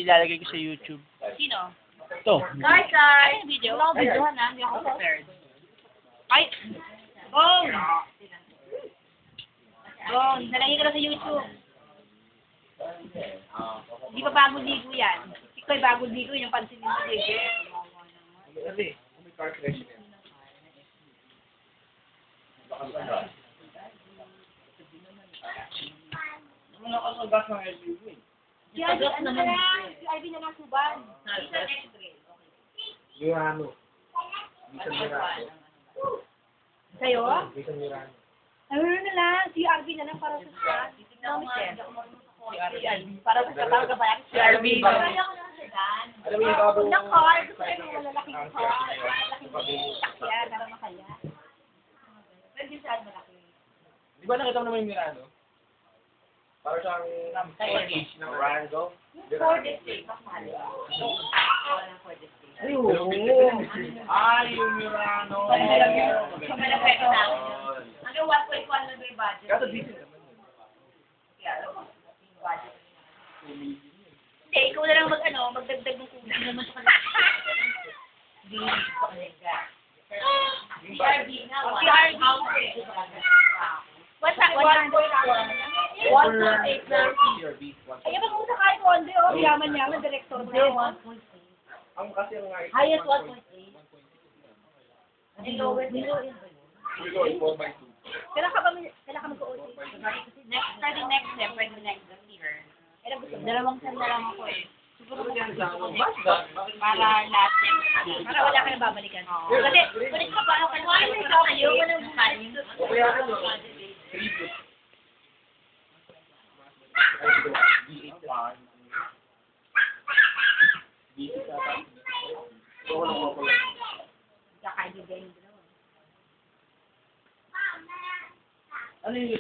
ilalagay ko sa YouTube. Sino? Ito. Guys! Ano yung video? Wala akong videohan na. Hindi ako prepared. Ay! Bong! Bong, nalagay ko na sa YouTube. Hindi pa bagong ligo yan. Ikaw ay bagong ligo, yung pansinin mo ligo. Si Ivy, ano na lang? Si Ivy na lang suban. Murano. Bisan Murano. Sa'yo? Bisan Murano. Ano na lang? Si Ivy na lang para sa suban. Mami, si Ivy. Para sa katawag ka ba? Si Ivy. Alam mo yung bago... Na car. Gusto ko yung malalaking car. Malaking sakyan para makaya. Pwede saan malaki. Di ba nakita mo naman yung Murano? Para siyang... Portage ng Rango. For this day. Mas mahal. Ay, oo. Ay, yung Murano. Sa malaki na. Hanggang 1.1 na ba yung budget? Kaso dito naman. Hindi, ikaw na lang magdagdag ng kulang naman sa kanila. Hindi, pa kanila. CRB na. CRB. What's that? 1.1. 1.8 na. Ay, mag-usa kahit konti, oh. Yaman-yaman, director na. Ang kasi ang nga... Highest 1.8. And lowest. Ito ay 4x2. Kailan ka mag-OT? Next, starting next step, pwede next year. Kailan gusto? Dalawang sem na lang ako eh. Siguro ko yan sa para last sem. Para wala ka na babalikan. Kasi, kulit ka ba? Why may kayo? Walang bukain. Kaya ano? 3 B8 pa. B8 pa. Kakain din. Ano yung